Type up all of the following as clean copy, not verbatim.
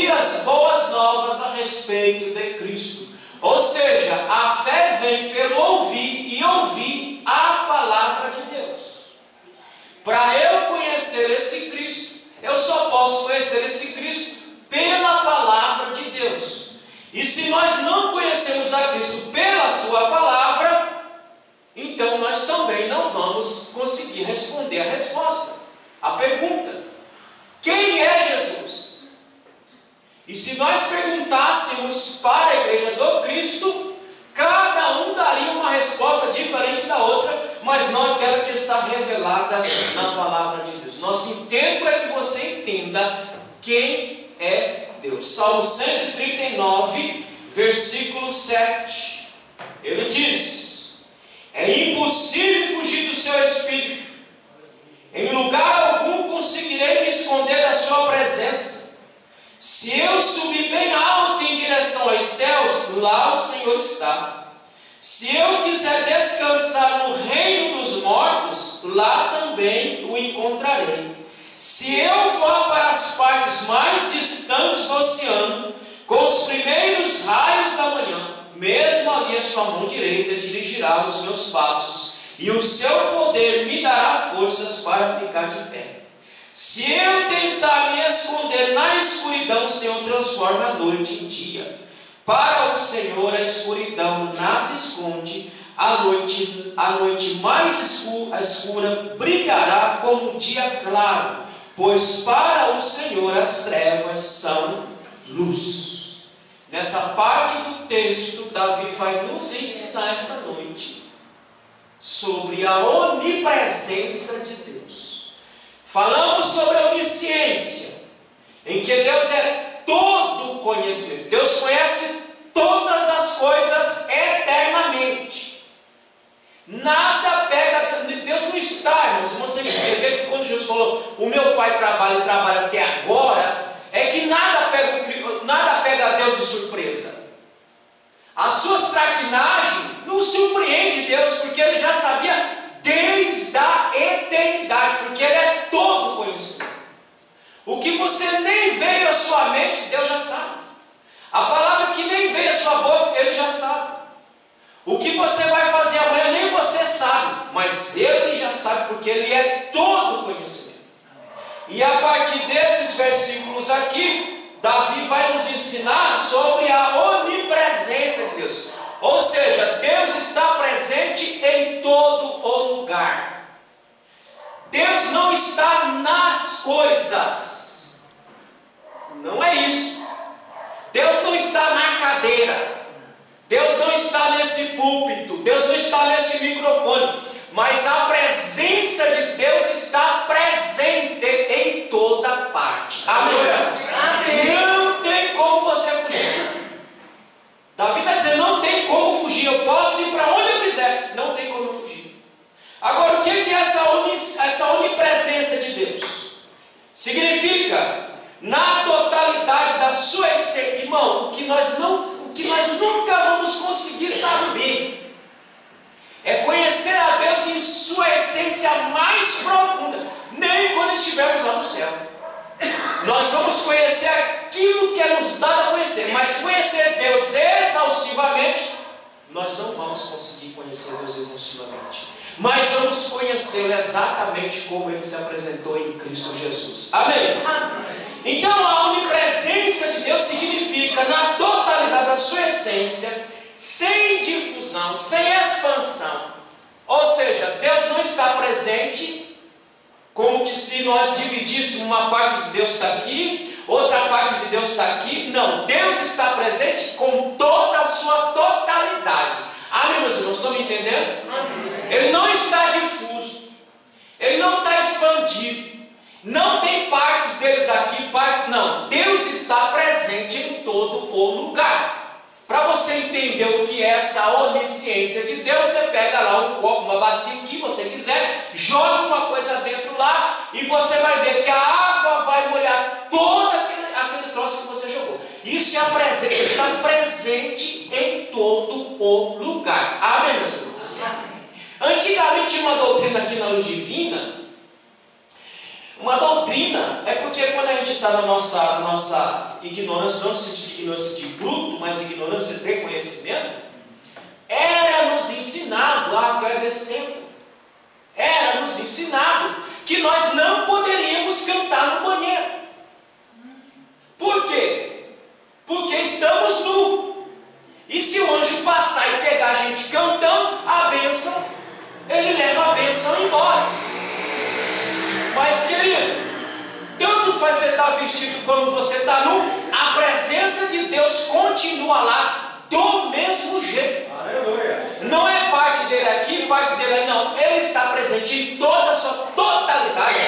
ouvir as boas novas a respeito de Cristo. Ou seja, a fé vem pelo ouvir e ouvir a palavra de Deus. Para eu conhecer esse Cristo, eu só posso conhecer esse Cristo pela palavra de Deus. E se nós não conhecemos a Cristo pela sua palavra, então nós também não vamos conseguir responder a resposta, a pergunta: quem é Jesus? E se nós perguntássemos para a igreja do Cristo, cada um daria uma resposta diferente da outra, mas não aquela que está revelada na palavra de Deus. Nosso intento é que você entenda quem é Deus. Salmo 139, versículo 7. Ele diz: é impossível fugir do seu espírito. Em lugar algum conseguirei me esconder da sua presença. Se eu subir bem alto em direção aos céus, lá o Senhor está. Se eu quiser descansar no reino dos mortos, lá também o encontrarei. Se eu for para as partes mais distantes do oceano, com os primeiros raios da manhã, mesmo ali a sua mão direita dirigirá os meus passos, e o seu poder me dará forças para ficar de pé. Se eu tentar me esconder na escuridão, o Senhor transforma a noite em dia. Para o Senhor a escuridão nada esconde, a noite mais escura brilhará como um dia claro, pois para o Senhor as trevas são luz. Nessa parte do texto, Davi vai nos ensinar essa noite sobre a onipresença de Deus. Falamos sobre a onisciência, em que Deus é todo conhecimento. Deus conhece todas as coisas eternamente. Nada pega, Deus não está, irmãos. Irmãos, tem que entender que quando Jesus falou: o meu Pai trabalha e trabalha até agora, é que nada pega a Deus de surpresa. As suas traquinagens não surpreendem Deus, porque Ele já sabia desde a eternidade, porque Ele é todo conhecimento. O que você nem veio à sua mente, Deus já sabe. A palavra que nem veio à sua boca, Ele já sabe. O que você vai fazer amanhã, nem você sabe, mas Ele já sabe, porque Ele é todo conhecimento. E a partir desses versículos aqui, Davi vai nos ensinar sobre a onipresença de Deus. Ou seja, Deus está presente em todo o lugar. Deus não está nas coisas. Não é isso. Deus não está na cadeira. Deus não está nesse púlpito. Deus não está nesse microfone. Mas a presença de Deus está presente em toda parte. Amém? Amém. Não tem como você fugir. Davi está dizendo: não tem como fugir. Eu posso ir para onde eu quiser. Não tem como eu fugir. Agora, o que é essa onipresença de Deus? Significa, na totalidade da sua essência, irmão, o que nós nunca vamos conseguir saber é conhecer a Deus em sua essência mais profunda, nem quando estivermos lá no céu. Nós vamos conhecer aquilo que é nos dado a conhecer, mas conhecer Deus exaustivamente, nós não vamos conseguir conhecer Deus exaustivamente, mas vamos conhecê-lo exatamente como Ele se apresentou em Cristo Jesus. Amém? Então, a onipresença de Deus significa, na totalidade da sua essência, sem difusão, sem expansão. Ou seja, Deus não está presente como que se nós dividíssemos uma parte de Deus está aqui, outra parte de Deus está aqui. Não, Deus está presente com toda a sua totalidade. Amém, meus irmãos? Estão me entendendo? Amém. Ele não está difuso, Ele não está expandido, não tem partes deles aqui, não. Deus está presente em todo o lugar. Para você entender o que é essa onisciência de Deus, você pega lá um copo, uma bacia, o que você quiser, joga uma coisa dentro lá e você vai ver que a água vai molhar todo aquele troço que você jogou. Isso é a presença, Ele está presente em todo o lugar. Amém, meus irmãos? Antigamente tinha uma doutrina aqui na Luz Divina, Uma doutrina é porque quando a gente está na nossa ignorância, não no sentido de ignorância de bruto, mas ignorância de conhecimento, era nos ensinado lá atrás desse tempo. Era nos ensinado que nós não poderíamos cantar no banheiro. Por quê? Porque estamos nus. E se o anjo passar e pegar a gente cantando, a bênção, ele leva a bênção embora. Mas, querido, tanto faz você estar vestido como você está nu, a presença de Deus continua lá do mesmo jeito. Aleluia. Não é parte dele aqui, parte dele ali, não. Ele está presente em toda a sua totalidade.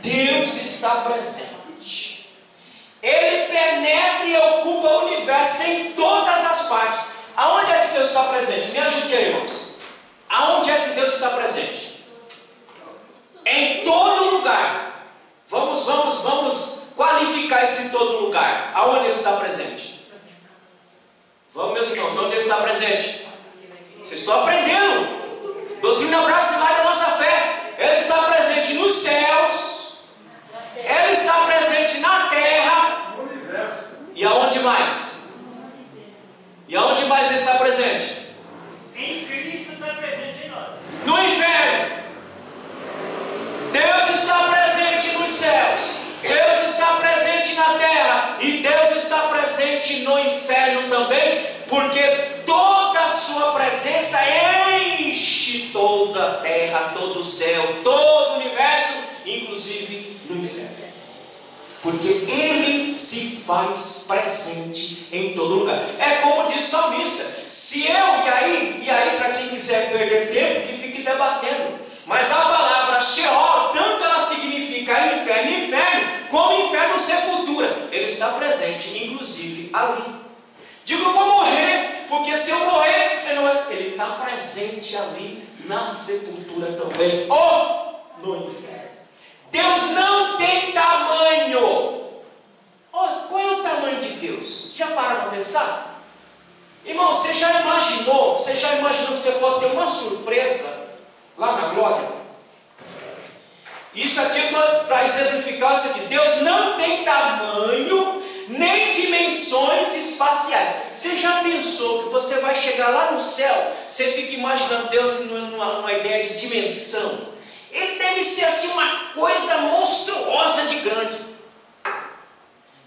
Deus está presente. Ele penetra e ocupa o universo em todas as partes. Aonde é que Deus está presente? Me ajude aí, irmãos. Aonde é que Deus está presente? Em todo lugar. Vamos qualificar esse todo lugar. Aonde Ele está presente? Vamos, meus irmãos, onde Ele está presente? Vocês estão aprendendo. Doutrina brasileira da nossa fé. Ele está presente nos céus. Ele está presente na terra. E aonde mais? E aonde mais Ele está presente? Em Cristo está presente em nós. No inferno. Deus está presente nos céus. Deus está presente na terra. E Deus está presente no inferno também. Porque toda a sua presença enche toda a terra, todo o céu, todo o universo, inclusive no inferno. Porque Ele se faz presente em todo lugar. É como diz o salmista: se eu, e aí para quem quiser perder tempo, que fique debatendo. Mas a palavra Sheol, tanto ela significa inferno, como inferno sepultura. Ele está presente, inclusive, ali. Digo, eu vou morrer, porque se eu morrer, ele está presente ali na sepultura também, ou no inferno. Deus não tem tamanho. Qual é o tamanho de Deus? Já pararam para pensar? Irmão, você já imaginou que você pode ter uma surpresa lá na glória? Isso aqui para exemplificar isso aqui. Deus não tem tamanho nem dimensões espaciais. Você já pensou que você vai chegar lá no céu? Você fica imaginando Deus numa ideia de dimensão. Ele deve ser assim uma coisa monstruosa de grande.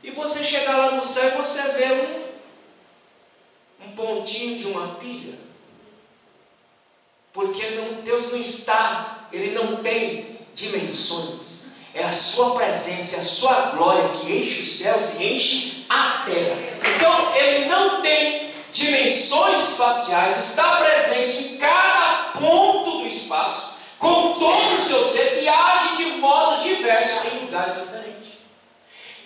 E você chegar lá no céu e você vê um pontinho de uma pilha. Porque Deus não está, Ele não tem dimensões. É a sua presença, a sua glória que enche os céus e enche a terra. Então, Ele não tem dimensões espaciais, está presente em cada ponto do espaço, com todo o seu ser, e age de modos diversos em lugares diferentes.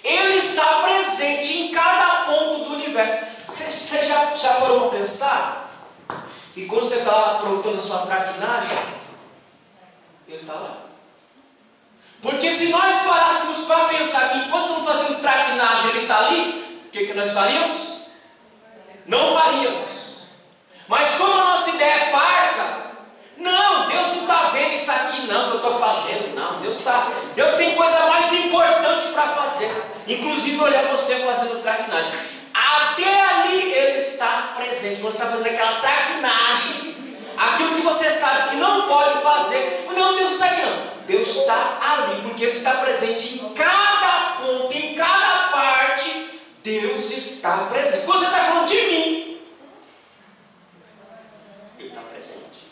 Ele está presente em cada ponto do universo. Você já parou para pensar? E quando você está lá aprontando a sua traquinagem, Ele está lá. Porque se nós parássemos para pensar que enquanto estamos fazendo traquinagem Ele está ali, o que nós faríamos? Não faríamos. Mas como a nossa ideia é parca, não, Deus não está vendo isso aqui não que eu estou fazendo, não. Deus tem coisa mais importante para fazer. Inclusive olhar você fazendo traquinagem. Até ali Ele está presente. Quando você está fazendo aquela traquinagem, aquilo que você sabe que não pode fazer, não, Deus não está aqui não. Deus está ali, porque Ele está presente em cada ponto, em cada parte. Deus está presente. Quando você está falando de mim, Ele está presente.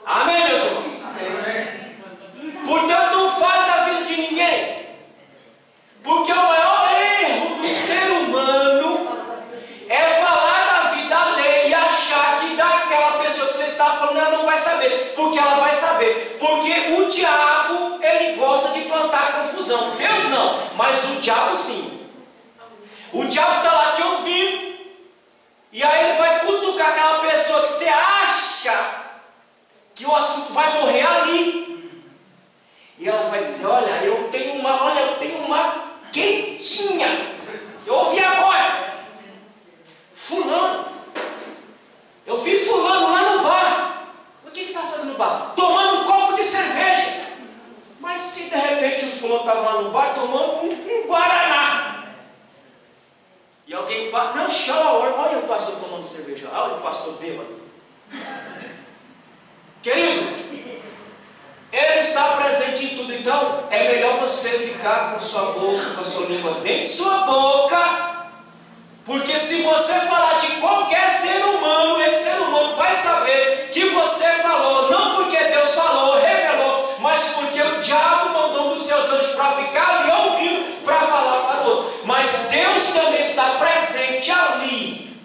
Amém, meus irmãos? Amém. Portanto, não fale da vida de ninguém. Porque o maior erro do ser humano é falar da vida alheia e achar que daquela pessoa que você está falando ela não vai saber. Porque ela vai saber. Porque o diabo, ele gosta de plantar confusão. Deus não, mas o diabo sim. O diabo está lá te ouvindo. E aí ele vai cutucar aquela pessoa que você acha que o assunto vai morrer ali. E ela vai dizer: olha, eu tenho uma quentinha. Eu ouvi agora. Fulano. Eu vi fulano lá no bar. O que está fazendo no bar? Tomando um copo de cerveja. não, chora, olha o pastor tomando cerveja, olha o pastor bêbado. Querido, Ele está presente em tudo, então é melhor você ficar com sua boca, com a sua língua dentro de sua boca, porque se você falar de qualquer ser humano, esse ser humano vai saber que você falou, não porque Deus falou, revelou, mas porque o diabo mandou um dos seus anjos para ficar ali ouvindo, para falar para o outro. Mas Deus também está presente ali,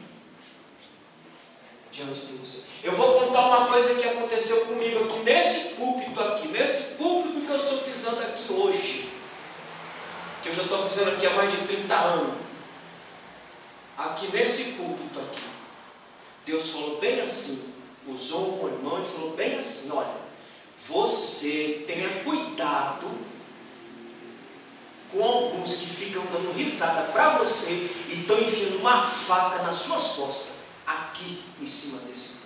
diante de você. Eu vou contar uma coisa que aconteceu comigo aqui, nesse púlpito que eu estou pisando aqui hoje, que eu já estou pisando aqui há mais de 30 anos. Aqui nesse púlpito aqui, Deus falou bem assim, usou um irmão e falou bem assim: olha, você tenha cuidado com alguns que ficam dando risada para você e estão enfiando uma faca nas suas costas, aqui em cima desse púlpito.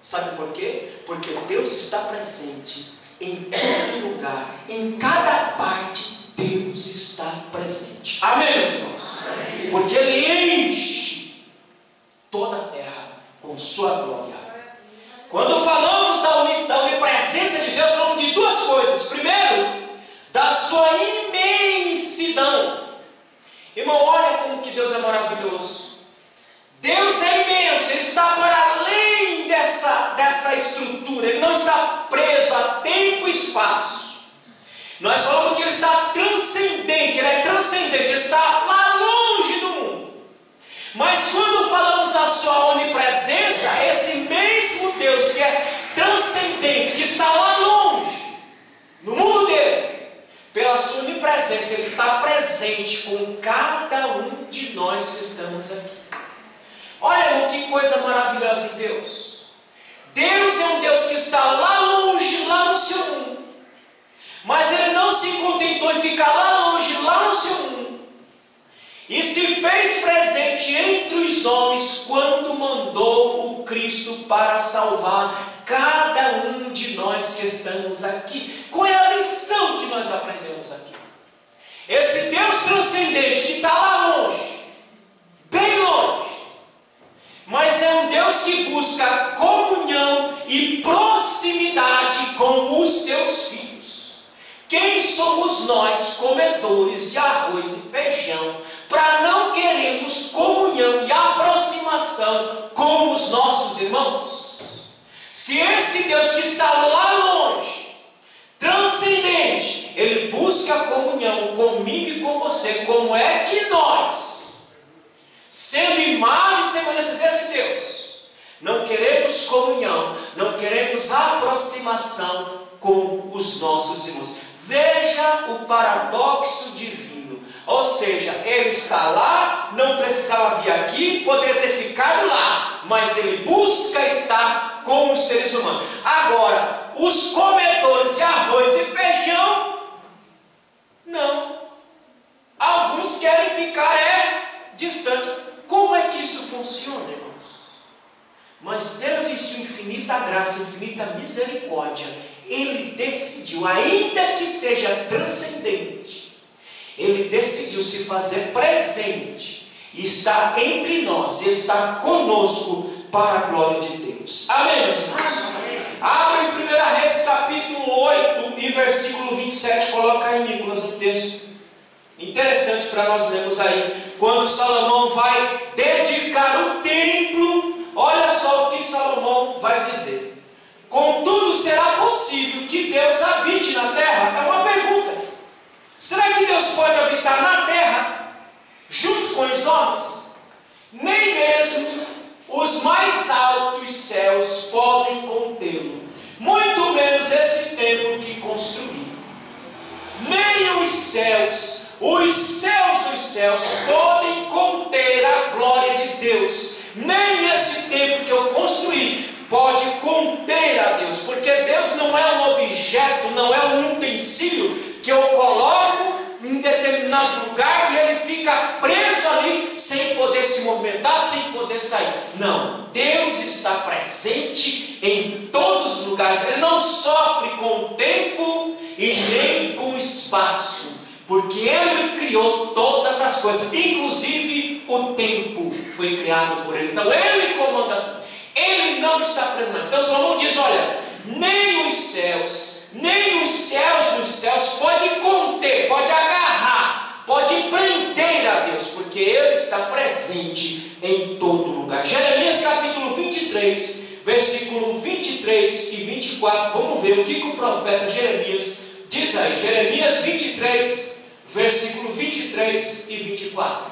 Sabe por quê? Porque Deus está presente em todo lugar, em cada parte Deus está presente. Amém, meus irmãos? Amém. Porque Ele enche toda a terra com sua glória. Quando falamos da onipresença de Deus, falamos de duas coisas. Primeiro, da sua imensidão. Irmão, olha como que Deus é maravilhoso. Deus é imenso, Ele está para além dessa estrutura, Ele não está preso a tempo e espaço. Nós falamos que Ele está transcendente, Ele é transcendente, Ele está lá longe do mundo. Mas quando falamos da sua onipresença, esse mesmo Deus que é transcendente, que está lá longe, no mundo dele, pela sua onipresença, Ele está presente com cada um de nós que estamos aqui. Olha que coisa maravilhosa em Deus. Deus é um Deus que está lá longe, lá no seu mundo. Mas Ele não se contentou em ficar lá longe, lá no seu mundo. E se fez presente entre os homens quando mandou o Cristo para salvar cada um de nós que estamos aqui. Qual é a lição que nós aprendemos aqui? Esse Deus transcendente que está lá longe, bem longe, mas é um Deus que busca comunhão e proximidade com os seus filhos. Quem somos nós, comedores de arroz e feijão, para não querermos comunhão e aproximação com os nossos irmãos? Se esse Deus que está lá longe, transcendente, Ele busca comunhão comigo e com você, como é que nós, sendo imagem e semelhança desse Deus, não queremos comunhão, não queremos aproximação com os nossos irmãos? Veja o paradoxo divino. Ou seja, Ele está lá, não precisava vir aqui, poderia ter ficado lá, mas Ele busca estar com os seres humanos. Agora, os comedores de arroz e feijão, não. Alguns querem ficar distante. Como é que isso funciona, irmãos? Mas Deus, em sua infinita graça, infinita misericórdia, Ele decidiu, ainda que seja transcendente, Ele decidiu se fazer presente e estar entre nós, estar conosco para a glória de Deus. Amém, meus irmãos? Abre em 1 Reis capítulo 8 e versículo 27, coloca aí, Nicolas, o texto. Interessante para nós lermos aí. Quando Salomão vai dedicar o templo, olha só o que Salomão vai dizer. Contudo, será possível que Deus habite na terra? É uma pergunta. Será que Deus pode habitar na terra junto com os homens? Nem mesmo os mais altos céus podem contê-lo, muito menos esse templo que construí. Nem os céus dos céus podem conter a glória de Deus. Nem esse templo que eu construí pode conter a Deus, porque Deus não é um objeto, não é um utensílio que eu coloco em determinado lugar e Ele fica preso ali sem poder se movimentar, sem poder sair. Não, Deus está presente em todos os lugares. Ele não sofre com o tempo e nem com o espaço, porque Ele criou todas as coisas, inclusive o tempo foi criado por Ele. Então Ele comanda tudo. Ele não está preso. Então Salomão diz: olha, nem os céus dos céus pode conter, pode agarrar, pode prender a Deus, porque Ele está presente em todo lugar. Jeremias capítulo 23, versículo 23 e 24, vamos ver o que o profeta Jeremias diz aí. Jeremias 23, versículo 23 e 24.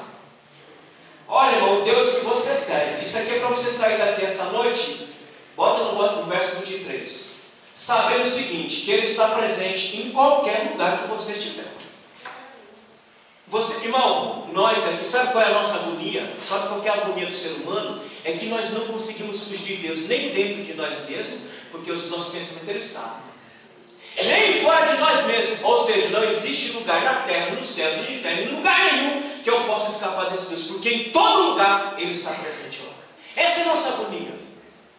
Olha, irmão, o Deus que você serve, isso aqui é para você sair daqui essa noite, bota no verso 23, sabendo o seguinte, que Ele está presente em qualquer lugar que você estiver. Você, irmão, nós aqui, sabe qual é a nossa agonia? Sabe qual é a agonia do ser humano? É que nós não conseguimos fugir de Deus, nem dentro de nós mesmos, porque os nossos pensamentos Ele sabe, nem fora de nós mesmos. Ou seja, não existe lugar na terra, nos céus, no inferno, em lugar nenhum que eu possa escapar desse Deus, porque em todo lugar Ele está presente lá. Essa é a nossa agonia.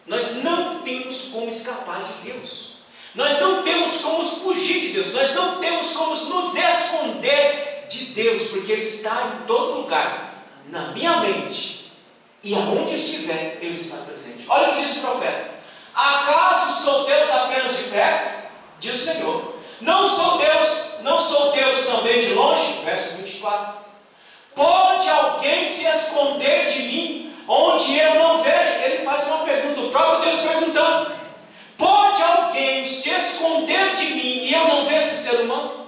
Nós não temos como escapar de Deus, nós não temos como fugir de Deus, nós não temos como nos esconder de Deus, porque Ele está em todo lugar, na minha mente, e aonde estiver, Ele está presente. Olha o que diz o profeta: acaso sou Deus apenas de perto? Diz o Senhor. Não sou Deus também de longe? Verso 24. Pode alguém se esconder de mim, onde eu não vejo? Ele faz uma pergunta, o próprio Deus perguntando: pode alguém se esconder de mim e eu não ver esse ser humano?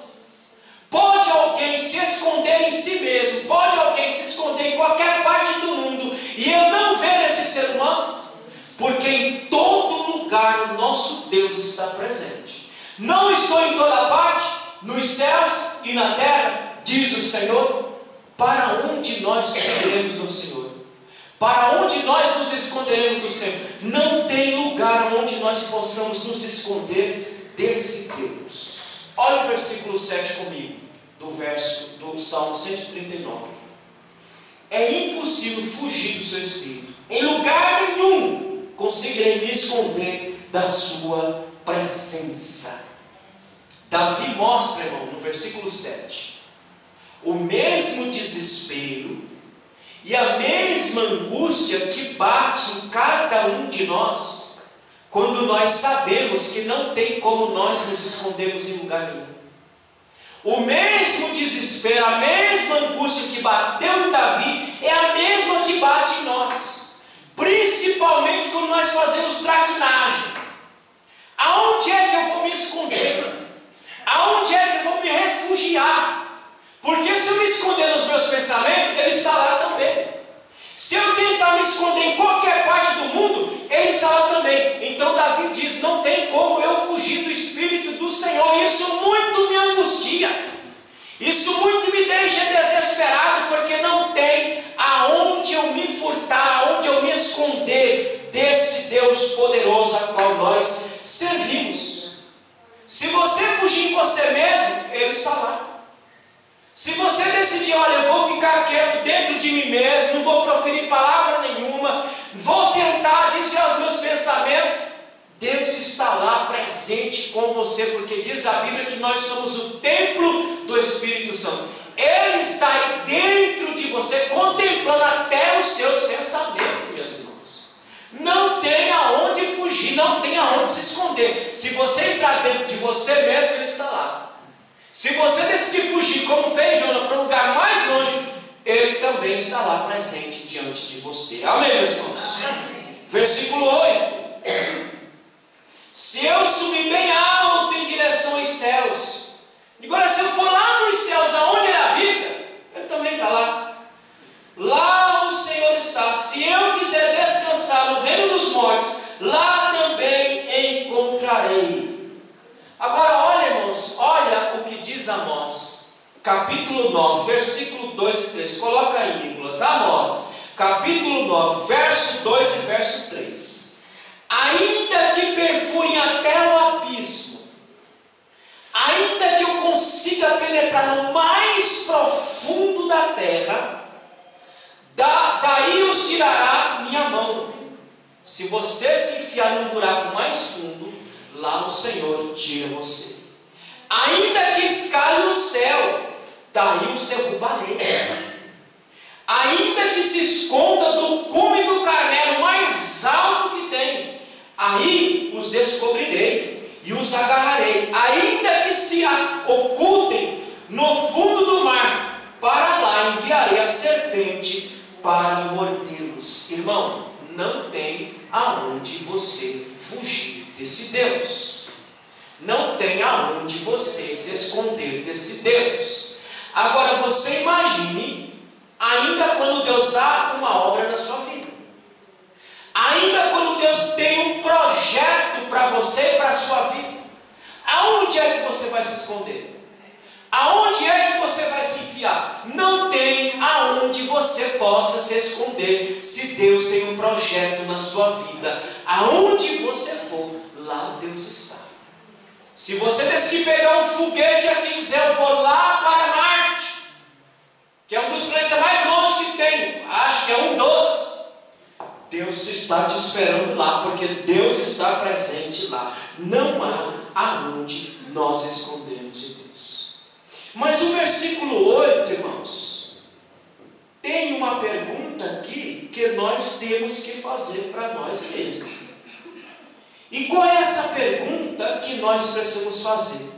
Pode alguém se esconder em si mesmo? Pode alguém se esconder em qualquer parte do mundo e eu não ver esse ser humano? Porque em todo lugar o nosso Deus está presente. Não estou em toda parte, nos céus e na terra, diz o Senhor. Para onde nós nos esconderemos do Senhor? Para onde nós nos esconderemos do Senhor? Não tem lugar onde nós possamos nos esconder desse Deus. Olha o versículo 7 comigo, do Salmo 139. É impossível fugir do seu Espírito. Em lugar nenhum conseguirei me esconder da sua presença. Davi mostra, irmão, no versículo 7, o mesmo desespero e a mesma angústia que bate em cada um de nós, quando nós sabemos que não tem como nós nos escondermos em lugar nenhum. O mesmo desespero, a mesma angústia que bateu em Davi, é a mesma que bate em nós, principalmente quando nós fazemos traquinagem. Aonde é que eu vou me esconder? Aonde é que eu vou me refugiar? Porque se eu me esconder nos meus pensamentos, Ele está lá também. Se eu tentar me esconder em qualquer parte do mundo, Ele está lá também. Então Davi diz: não tem como eu fugir do Espírito do Senhor. Isso muito me angustia, isso muito me deixa desesperado, porque não tem aonde eu me furtar, aonde eu me esconder desse Deus poderoso a qual nós servimos. Se você fugir em você mesmo, Ele está lá. Se você decidir: olha, eu vou ficar quieto dentro de mim mesmo, não vou proferir palavra nenhuma, vou tentar dizer os meus pensamentos, Deus está lá presente com você, porque diz a Bíblia que nós somos o templo do Espírito Santo. Ele está aí dentro de você, contemplando até os seus pensamentos, meus irmãos. Não tem aonde fugir, não tem aonde se esconder. Se você entrar dentro de você mesmo, Ele está lá. Se você decidir fugir, como fez Jonas, para um lugar mais longe, Ele também está lá presente diante de você. Amém, meus irmãos? Amém. Versículo 8. Se eu subir bem alto em direção aos céus, agora se eu for lá nos céus, aonde Ele habita, Ele também está lá. Lá o Senhor está. Se eu quiser descansar no reino dos mortos, lá também encontrarei. Agora olha, irmãos, olha o que diz Amós, capítulo 9, versículo 2 e 3. Coloca aí, Nicolas. Amós, capítulo 9, verso 2 e verso 3. Ainda que perfurem até o abismo, ainda que eu consiga penetrar no mais profundo da terra, daí os tirará minha mão. Se você se enfiar num buraco mais fundo, lá o Senhor tira você. Ainda que escale o céu, daí os derrubarei. Ainda que se esconda do cume do Carmelo mais alto que tem, aí os descobrirei e os agarrarei. Ainda que se ocultem no fundo do mar, para lá enviarei a serpente para mordê-los. Irmão, não tem aonde você fugir desse Deus. Não tem aonde você se esconder desse Deus. Agora você imagine, ainda quando Deus há uma obra na sua vida, ainda quando Deus tem um projeto para você e para a sua vida, aonde é que você vai se esconder? Aonde é que você vai se enfiar? Não tem aonde você possa se esconder, se Deus tem um projeto na sua vida. Aonde você for, lá Deus está. Se você decidir pegar um foguete aqui e dizer, eu vou lá para Marte, que é um dos planetas mais longe que tem, acho que é um dos, Deus está te esperando lá, porque Deus está presente lá. Não há aonde nós escondermos de Deus. Mas o versículo 8, irmãos, tem uma pergunta aqui que nós temos que fazer para nós mesmos. E qual é essa pergunta que nós precisamos fazer?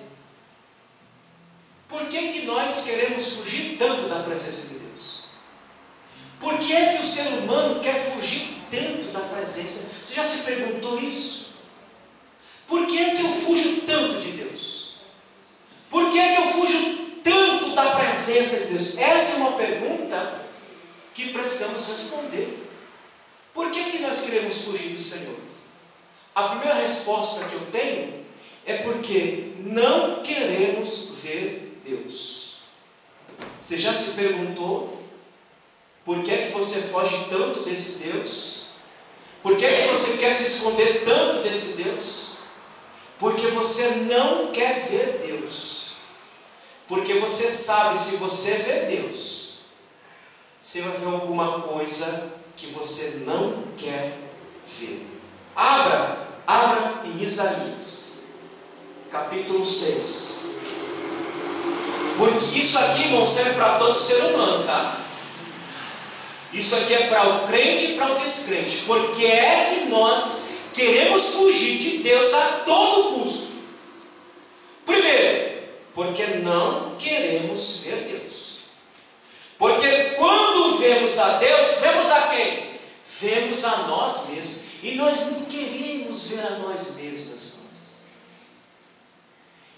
Por que nós queremos fugir tanto da presença de Deus? Por que é que o ser humano quer fugir tanto da presença? Você já se perguntou isso? Por que é que eu fujo tanto de Deus? Por que é que eu fujo tanto da presença de Deus? Essa é uma pergunta que precisamos responder. Por que nós queremos fugir do Senhor? A primeira resposta que eu tenho é porque não queremos ver Deus. Você já se perguntou por que é que você foge tanto desse Deus? Por que é que você quer se esconder tanto desse Deus? Porque você não quer ver Deus. Porque você sabe, se você ver Deus, você vai ver alguma coisa que você não quer ver. Abra em Isaías, capítulo 6. Porque isso aqui, irmão, serve para todo ser humano, tá? Isso aqui é para o crente e para o descrente. Porque é que nós queremos fugir de Deus a todo custo. Primeiro, porque não queremos ver Deus. Porque quando vemos a Deus, vemos a quem? Vemos a nós mesmos. E nós não queremos ver a nós mesmos, irmãos.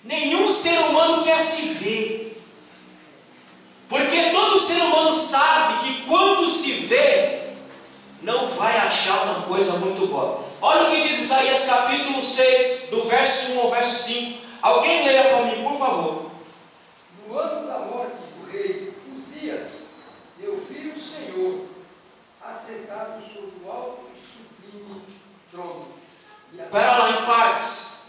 Nenhum ser humano quer se ver. Porque todo ser humano sabe que quando se vê, não vai achar uma coisa muito boa. Olha o que diz Isaías capítulo 6, do verso 1 ao verso 5. Alguém leia para mim, por favor. No ano da morte do rei Uzias, eu vi o Senhor assentado sobre o alto e sublime trono. Espera lá, em partes.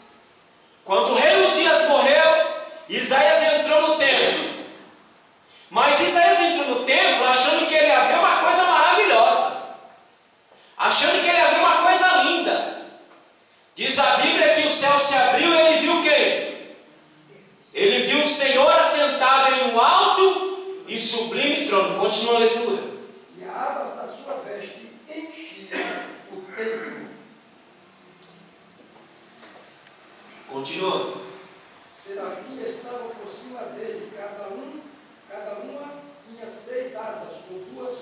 Quando o rei Uzias morreu, Isaías entrou no templo. Mas Isaías entrou no templo achando que ele ia ver uma coisa maravilhosa, achando que ele ia ver uma coisa linda. Diz a Bíblia que o céu se abriu e ele viu o quê? Ele viu o Senhor assentado em um alto e sublime trono. Continua a leitura. E as abas da sua veste enchiam o templo. Continua. Serafins estavam por cima dele, cada uma tinha 6 asas, com as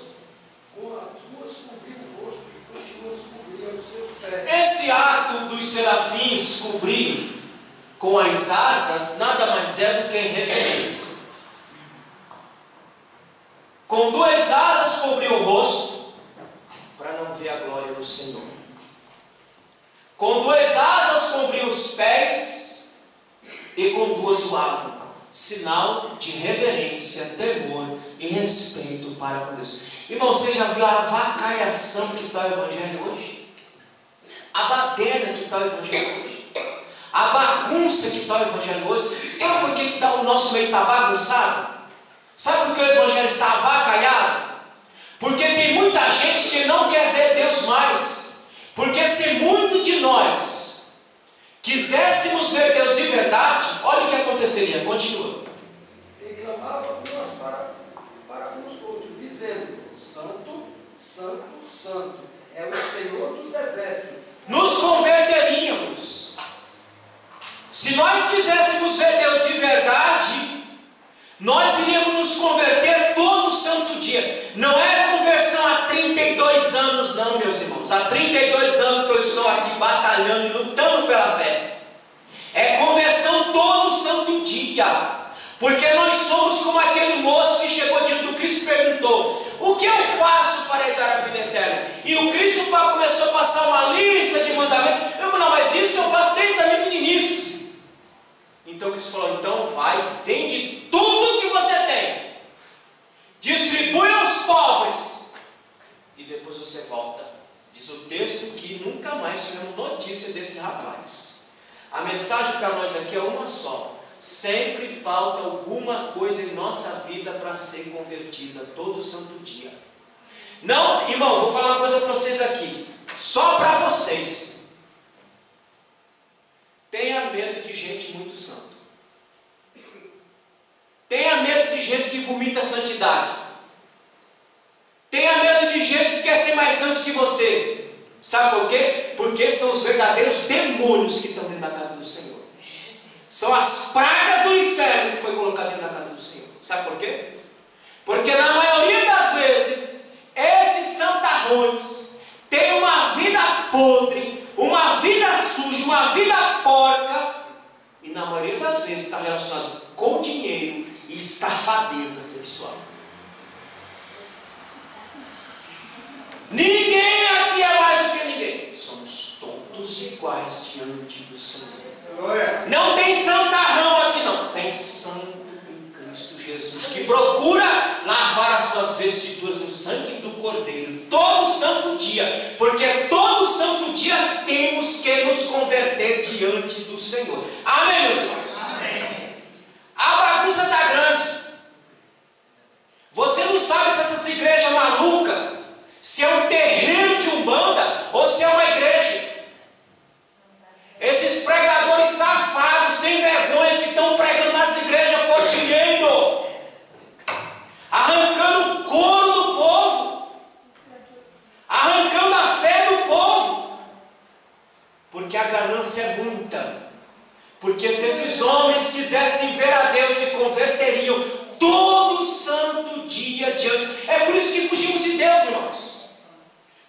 duas cobriam o rosto e com as duas cobriam os seus pés. Esse ato dos serafins cobrir com as asas nada mais é do que reverência. Com 2 asas cobriu o rosto para não ver a glória do Senhor. Com 2 asas cobriu os pés e com 2 voavam. Sinal de reverência, temor e respeito para com Deus. Irmão, você já viu a avacalhação que está o Evangelho hoje? A baderna que está o Evangelho hoje? A bagunça que está o Evangelho hoje? Sabe por que o nosso meio está bagunçado? Sabe por que o Evangelho está avacalhado? Porque tem muita gente que não quer ver Deus mais. Porque se muito de nós quiséssemos ver Deus de verdade, olha o que aconteceria. Continua. Reclamava por uma há 32 anos que eu estou aqui batalhando e lutando pela fé. É conversão todo santo dia. Porque nós somos como aquele moço que chegou diante do Cristo e perguntou: o que eu faço para herdar a vida eterna? E o Cristo começou a passar uma lista de mandamentos. Eu falei: não, mas isso eu faço desde a minha meninice. Então o Cristo falou: então vai, vende tudo que você tem, distribui aos pobres, e depois você volta. Diz o texto que nunca mais tivemos notícia desse rapaz. A mensagem para nós aqui é uma só: sempre falta alguma coisa em nossa vida para ser convertida, todo santo dia. Não, irmão, vou falar uma coisa para vocês aqui, só para vocês. Tenha medo de gente muito santa. Tenha medo de gente que vomita a santidade. Tenha medo de gente que quer ser mais santo que você. Sabe por quê? Porque são os verdadeiros demônios que estão dentro da casa do Senhor. São as pragas do inferno que foi colocado dentro da casa do Senhor. Sabe por quê? Porque na maioria das vezes, esses santarrões têm uma vida podre, uma vida suja, uma vida porca, e na maioria das vezes está relacionado com dinheiro e safadeza sexual. Ninguém aqui é mais do que ninguém. Somos todos iguais diante do Senhor. Não tem santarrão aqui não. Tem santo em Cristo Jesus, que procura lavar as suas vestiduras no sangue do Cordeiro todo santo dia, porque todo santo dia temos que nos converter diante do Senhor. Amém, meus irmãos? Amém. A bagunça está grande. Você não sabe se essas igrejas malucas, se é um terreiro de umbanda ou se é uma igreja. Esses pregadores safados, sem vergonha, que estão pregando nas igrejas por dinheiro, arrancando o couro do povo, arrancando a fé do povo, porque a ganância é muita. Porque se esses homens quisessem ver a Deus, se converteriam todo santo dia diante. É por isso que fugimos de Deus, irmãos.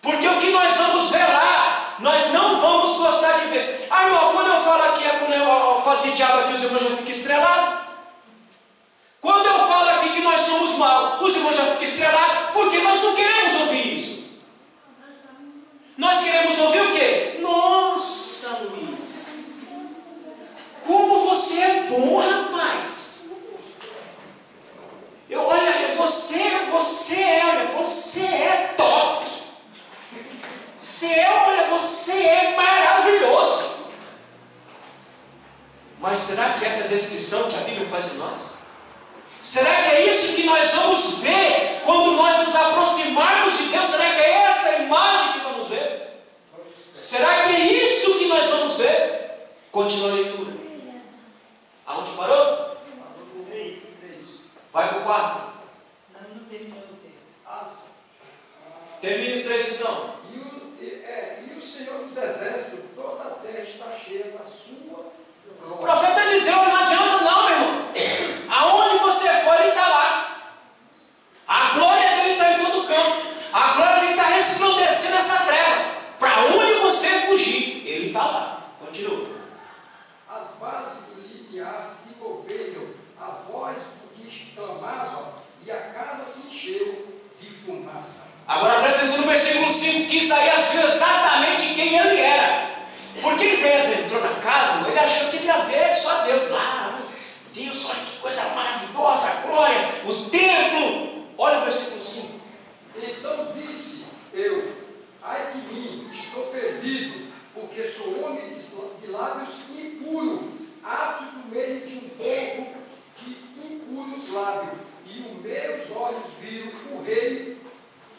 Porque o que nós vamos ver lá, nós não vamos gostar de ver. Ah, irmão, quando eu falo aqui, quando eu falo de diabo aqui, os irmãos já ficam estrelados. Quando eu falo aqui que nós somos maus, os irmãos já ficam estrelados, porque nós não queremos ouvir isso. Nós queremos ouvir o quê? Nossa, Luiz, como você é bom, rapaz. Olha, você é top. Você é maravilhoso. Mas será que essa é a descrição que a Bíblia faz de nós? Será que é isso que nós vamos ver quando nós nos aproximarmos de Deus? Será que é essa a imagem que vamos ver? Será que é isso que nós vamos ver? Continua a leitura. Aonde parou? Vai para o 4. Não terminou o texto. Termine o 3 então. E o Senhor dos Exércitos, toda a terra está cheia da sua O glória. profeta Eliseu, não adianta não, meu irmão. Aonde você for, ele está lá. A glória dele está em todo campo. A glória dele está resplandecendo essa treva. Para onde você fugir, ele está lá. Continua. As bases do limiar se moveram, a voz do que clamava, e a casa se encheu de fumaça. Agora presta atenção no versículo 5, que Isaías viu exatamente quem ele era. Porque Isaías entrou na casa, ele achou que ele ia ver só Deus lá. Deus, olha que coisa maravilhosa, a glória, o templo. Olha o versículo 5. Então disse eu: ai de mim, estou perdido, porque sou homem de lábios impuros, apto no meio de um povo de impuros lábios, e os meus olhos viram o rei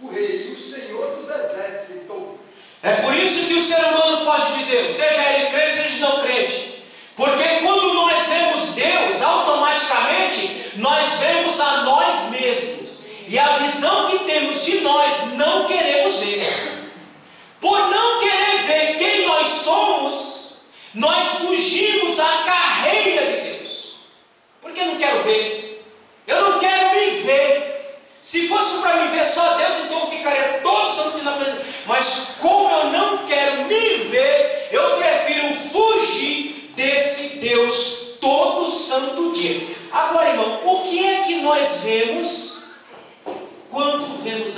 e o Senhor dos Exércitos. É por isso que o ser humano foge de Deus, seja ele crente, seja não crente. Porque quando nós vemos Deus, automaticamente nós vemos a nós mesmos. E a visão que temos de nós não queremos ver. Por não querer ver quem nós somos, nós fugimos à carreira de Deus. Porque eu não quero ver. Eu não quero me ver. Se fosse para me ver só Deus, então eu ficaria todo santo na presença. Mas como eu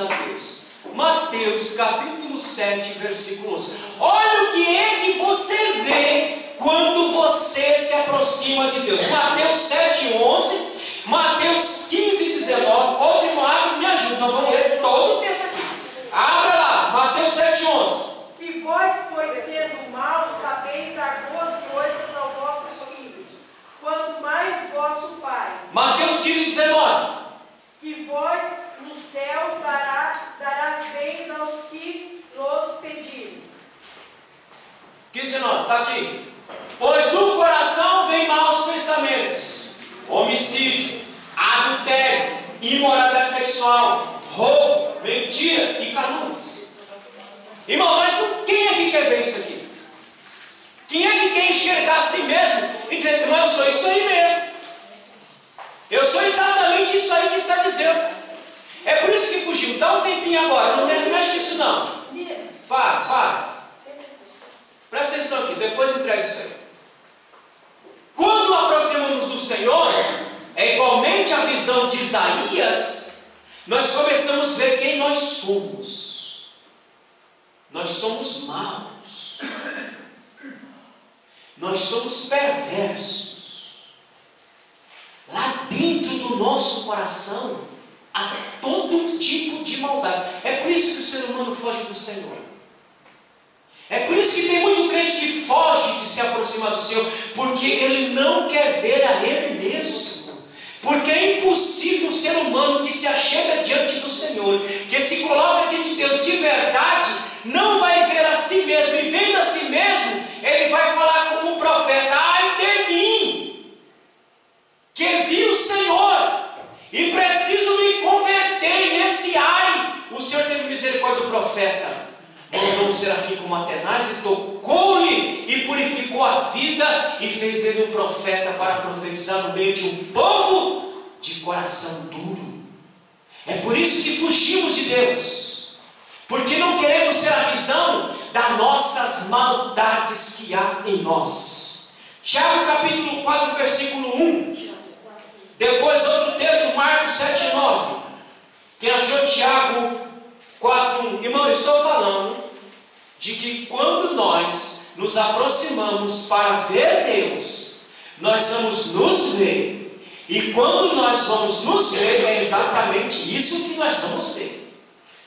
a Deus. Mateus capítulo 7, versículo 11. Olha o que é que você vê quando você se aproxima de Deus. Mateus 7, 11, Mateus 15, 19. Outro irmão, abre, me ajuda, nós vamos ler todo o texto aqui. Abra lá, Mateus 7, 11. Se vós, pois sendo maus, sabeis dar boas coisas aos vossos filhos, quanto mais vosso Pai. Mateus 15, 19. Que vós no céu darás bens aos que nos pedirem. 15, 19, está aqui. Pois do coração vem maus pensamentos, homicídio, adultério, imoralidade sexual, roubo, mentira e calúnias. Irmão, mas quem é que quer ver isso aqui? Quem é que quer enxergar a si mesmo e dizer, irmão, eu sou isso aí mesmo? Eu sou exatamente isso aí que está dizendo. É por isso que fugiu. Dá um tempinho agora, não mexe com isso não. Para. Presta atenção aqui, depois entrega isso aí. Quando aproximamos do Senhor, é igualmente a visão de Isaías, nós começamos a ver quem nós somos. Nós somos maus. Nós somos perversos. Lá dentro do nosso coração há todo tipo de maldade. É por isso que o ser humano foge do Senhor. É por isso que tem muito crente que foge de se aproximar do Senhor, porque ele não quer ver a Ele mesmo. Porque é impossível um ser humano que se achega diante do Senhor, que se coloca diante de Deus de verdade, não vai ver a si mesmo, e vendo a si mesmo, ele vai falar como um profeta: ai de mim, que vi o Senhor, e preciso me converter. Nesse ai, o Senhor teve misericórdia do profeta, mandou um serafim como Atenaz e tocou-lhe e purificou a vida e fez dele um profeta para profetizar no meio de um povo de coração duro. É por isso que fugimos de Deus, porque não queremos ter a visão das nossas maldades que há em nós. Tiago capítulo 4, versículo 1. Depois outro texto, Marcos 7, 9. Quem achou Tiago 4, 1? Irmão, eu estou falando de que quando nós nos aproximamos para ver Deus, nós vamos nos ver. E quando nós vamos nos ver, é exatamente isso que nós vamos ver.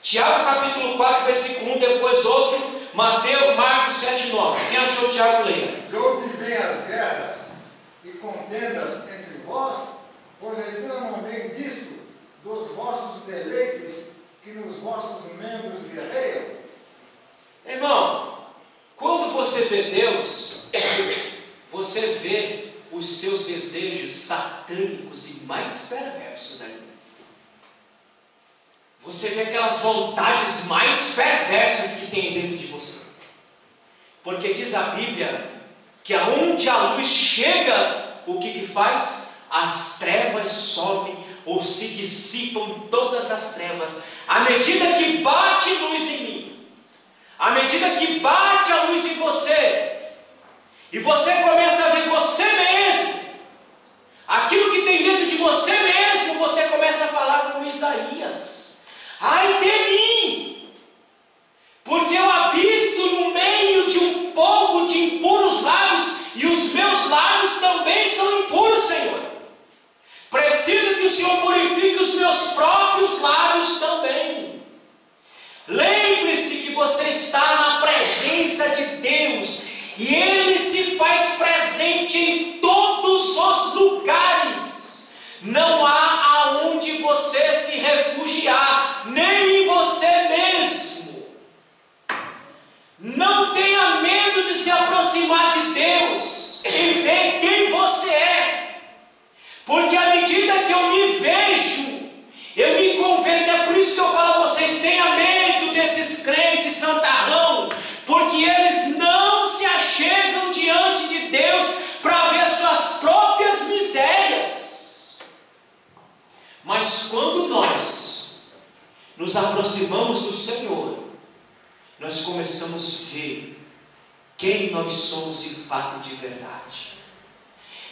Tiago capítulo 4, versículo 1, depois outro, Marcos 7, 9. Quem achou Tiago, leia. De onde vêm as guerras e contendas entre vós, porventura não vem disto, dos vossos deleites que nos vossos membros guerreiam? Irmão, quando você vê Deus, você vê os seus desejos satânicos e mais perversos ali dentro. Você vê aquelas vontades mais perversas que tem dentro de você. Porque diz a Bíblia que aonde a luz chega, o que faz? As trevas sobem ou se dissipam todas as trevas. À medida que bate luz em mim, à medida que bate a luz em você, e você começa a ver você mesmo, aquilo que tem dentro de você mesmo, você começa a falar como Isaías: ai de mim, porque eu habito no meio de um povo de impuros lábios, e os meus lábios também são impuros, Senhor. Preciso que o Senhor purifique os meus próprios lábios também. Lembre-se que você está na presença de Deus, e Ele se faz presente em todos os lugares. Não há aonde você se refugiar, nem em você mesmo. Não tenha medo de se aproximar de Deus e ver quem você é, porque à medida que eu me vejo, eu me converto. É por isso que eu falo a vocês: tenha medo desses crentes santarrão, porque eles não se achegam diante de Deus para ver suas próprias misérias. Mas quando nós nos aproximamos do Senhor, nós começamos a ver quem nós somos de fato, de verdade.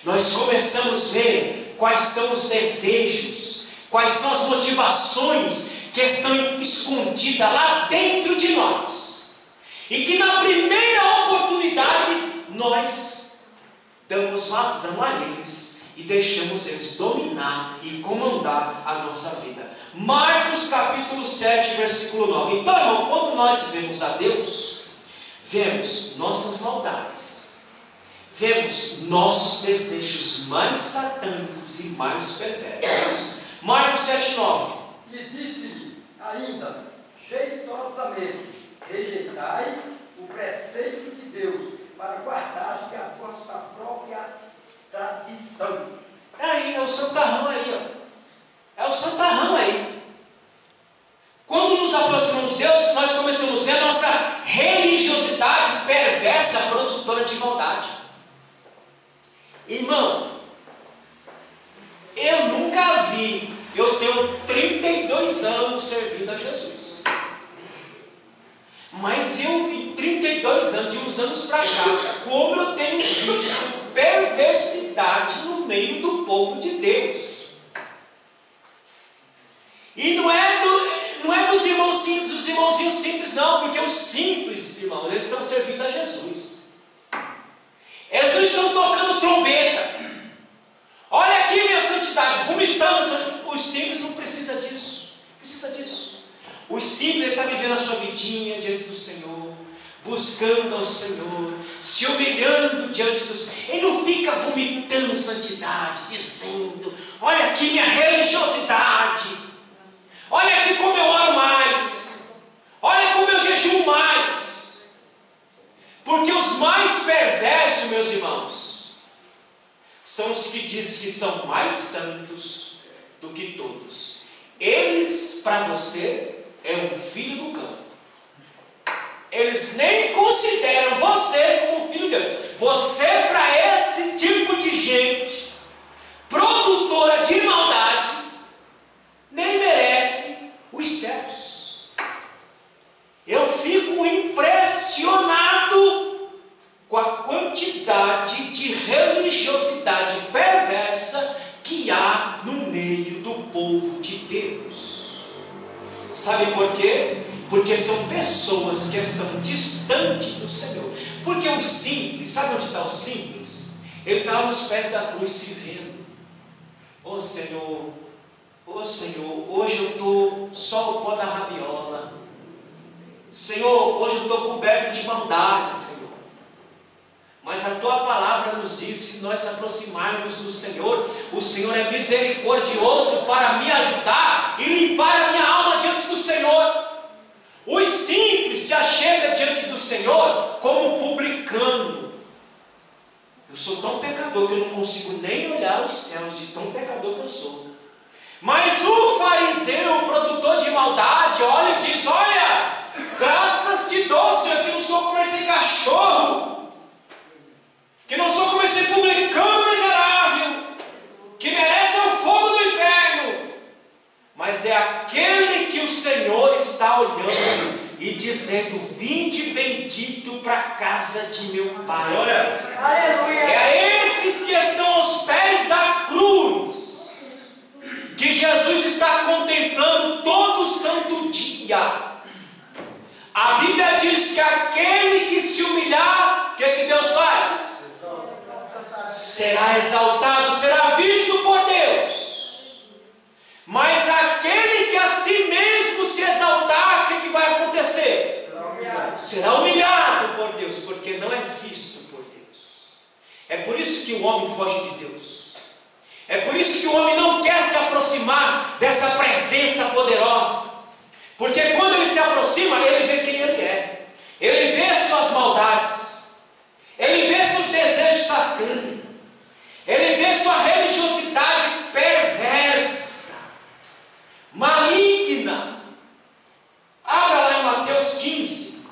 Nós começamos a ver quais são os desejos, quais são as motivações que estão escondidas lá dentro de nós. E que na primeira oportunidade nós damos vazão a eles e deixamos eles dominar e comandar a nossa vida. Marcos capítulo 7, versículo 9. Então, irmão, quando nós vemos a Deus, vemos nossas maldades, vemos nossos desejos mais satânicos e mais perversos. Marcos 7, 9. E disse-lhe ainda, jeitosamente, rejeitai o preceito de Deus, para guardaste a vossa própria tradição. Aí, é o santarrão aí, ó. É o santarrão aí. Quando nos aproximamos de Deus, nós começamos a ver a nossa religiosidade perversa, produtora de maldade. Irmão, eu nunca vi, eu tenho 32 anos servindo a Jesus. Mas eu, em 32 anos, de uns anos para cá, como eu tenho visto perversidade no meio do povo de Deus. E não é dos irmãozinhos simples, não, porque os simples, irmãos, eles estão servindo a Jesus. Eles não estão tocando trombeta. Olha aqui minha santidade, vomitando. Os simples não precisam disso. Precisa disso. Os simples estão vivendo a sua vidinha diante do Senhor, buscando ao Senhor, se humilhando diante do Senhor. Ele não fica vomitando santidade, dizendo: olha aqui minha religiosidade. Olha aqui como eu oro mais. Olha como eu jejuo mais. Porque os mais perversos, meus irmãos, são os que dizem que são mais santos do que todos. Eles, para você, é um filho do campo. Eles nem consideram você como filho de Deus. Você, para esse tipo de gente, produtora de maldade, nem merece os céus. Eu fico impressionado com a quantidade de religiosidade perversa que há no meio do povo de Deus. Sabe por quê? Porque são pessoas que estão distantes do Senhor. Porque o simples, sabe onde está o simples? Ele está lá nos pés da cruz se vendo. Ô Senhor, hoje eu estou só o pó da rabiola. Senhor, hoje eu estou coberto de maldade, Senhor. Mas a Tua palavra nos diz, se nós aproximarmos do Senhor, o Senhor é misericordioso para me ajudar e limpar a minha alma diante do Senhor. Os simples se achegam diante do Senhor como publicano. Eu sou tão pecador que eu não consigo nem olhar os céus, de tão pecador que eu sou. Mas o fariseu, o produtor de maldade, olha e diz: olha, graças te dou, Senhor, que não sou como esse cachorro, que não sou como esse publicano miserável, que merece o fogo do inferno, mas é aquele que o Senhor está olhando e dizendo: vinde bendito para a casa de meu Pai. Aleluia. É a esses que estão aos pés da cruz que Jesus está contemplando todo santo dia. A Bíblia diz que aquele que se humilhar, o que Deus faz? Será exaltado, será visto por Deus. Mas aquele que a si mesmo se exaltar, o que vai acontecer? Será humilhado por Deus, porque não é visto por Deus. É por isso que o homem foge de Deus. É por isso que o homem não quer se aproximar dessa presença poderosa. Porque quando ele se aproxima, ele vê quem ele é. Ele vê suas maldades. Ele vê seus desejos satânicos. Ele vê sua religiosidade perversa, maligna. Abra lá em Mateus 15,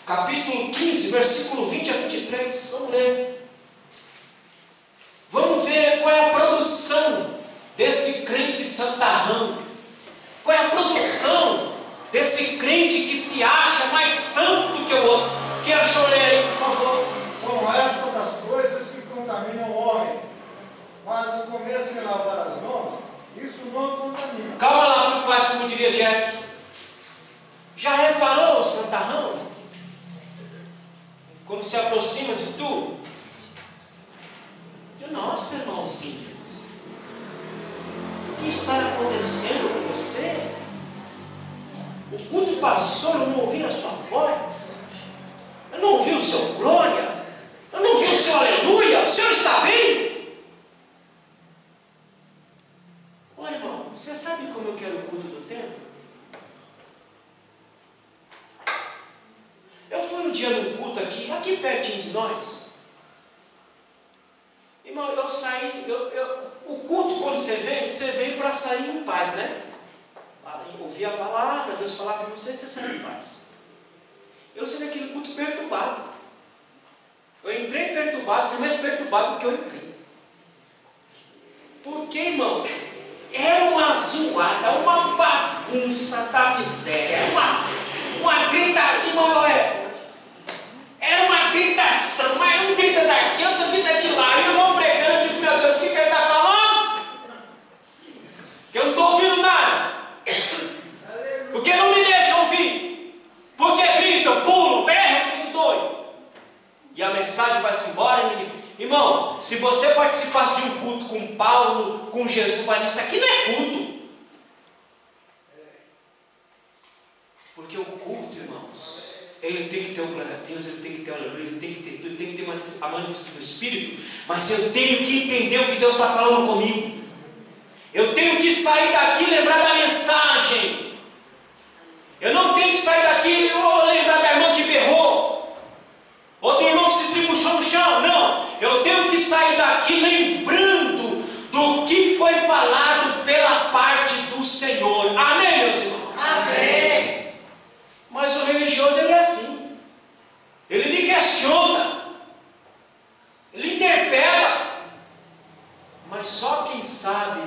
capítulo 15, versículo 20 a 23. Vamos ler. Vamos ver qual é a produção desse crente santarrão. Qual é a produção desse crente que se acha mais santo do que o outro. Quem achou, ler aí, por favor. São estas as coisas que contaminam o homem. Mas o começo e lavar as mãos, isso não contamina. Calma lá, quase como diria Jack? Já reparou o santarrão? Quando se aproxima de tu? Nossa, irmãozinho, o que está acontecendo com você? O culto passou, eu não ouvi a sua voz, eu não ouvi o seu glória, eu não ouvi o seu aleluia. O senhor está bem? Olha, irmão, você sabe como eu quero o culto do templo? Eu fui um dia num culto aqui pertinho de nós. Irmão, eu saí, o culto, quando você veio para sair em paz, né? Ouvir a palavra, Deus falar com você, você sai em paz. Eu saí daquele culto perturbado. Eu entrei perturbado, você mais perturbado do que eu entrei. Porque, irmão, era uma zoada, uma bagunça da miséria, uma gritaria, irmão, era uma gritação, mas um grita daqui, outro grita de lá, e o irmão pregando, eu digo, meu Deus, o que ele está falando? Que eu não estou ouvindo nada. Porque não me deixam ouvir. Porque gritam, pulam, berram, eu fico doido. E a mensagem vai-se embora, irmão, se você participasse de um culto com Paulo, com Jesus, vai dizer, isso aqui não é culto. Porque o culto, irmãos, ele tem que ter o glória a Deus, ele tem que ter o aleluia, ele tem que ter tudo, tem que ter a manifestação do Espírito, mas eu tenho que entender o que Deus está falando comigo. Eu tenho que sair daqui e lembrar da mensagem. Eu não tenho que sair daqui e lembrar da irmã que berrou, outro irmão que se estribuchou no chão. Não, eu tenho que sair daqui lembrando do que foi falado pela parte do Senhor. Amém, meus irmãos? Amém. Mas o religioso, ele é assim. Ele me questiona, ele interpela, mas só quem sabe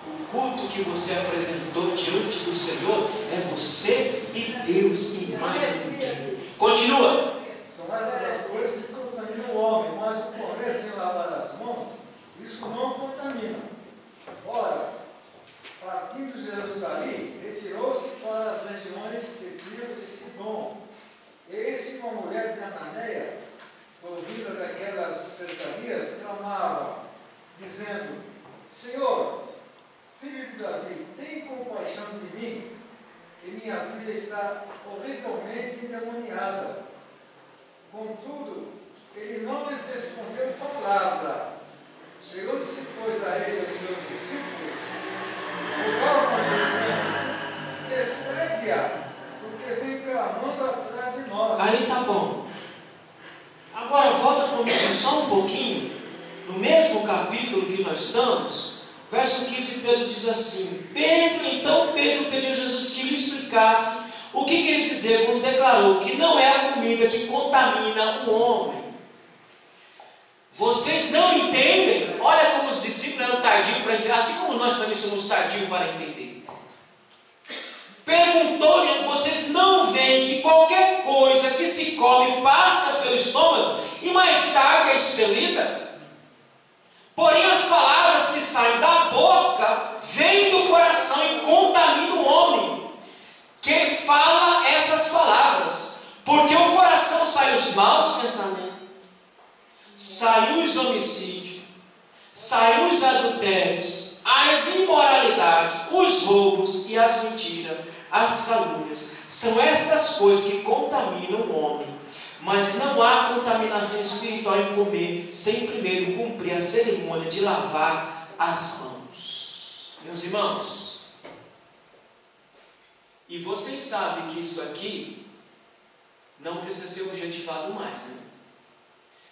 o culto que você apresentou diante do Senhor é você e Deus, e mais ninguém. Continua. São essas coisas que contaminam o homem, mas o comer sem lavar as mãos, isso não contamina. Ora, partindo Jesus dali, retirou-se para as regiões de Tiro e Sidom. Eis que uma mulher de Cananeia, ouvida daquelas cercanias, clamava, dizendo, Senhor, filho de Davi, tem compaixão de mim, que minha filha está horrivelmente endemoniada. Contudo, ele não lhes respondeu palavra. Chegou-se, pois, a ele os seus discípulos, despregue-a, porque vem clamando atrás de nós. Aí tá bom. Agora volta comigo só um pouquinho. No mesmo capítulo que nós estamos, verso 15, Pedro diz assim: Então Pedro pediu a Jesus que lhe explicasse o que queria dizer quando declarou que não é a comida que contamina o homem. Vocês não entendem? Olha como os discípulos eram tardios para entender, assim como nós também somos tardios para entender. Perguntou-lhe, vocês não veem que qualquer coisa que se come passa pelo estômago e mais tarde é expelida? Porém as palavras que saem da boca vêm do coração e contaminam o homem que fala essas palavras, porque o coração sai os maus pensamentos, sai os homicídios, sai os adultérios, as imoralidades, os roubos e as mentiras, as calúnias. São estas coisas que contaminam o homem. Mas não há contaminação espiritual em comer sem primeiro cumprir a cerimônia de lavar as mãos. Meus irmãos, e vocês sabem que isso aqui não precisa ser objetivado mais, né?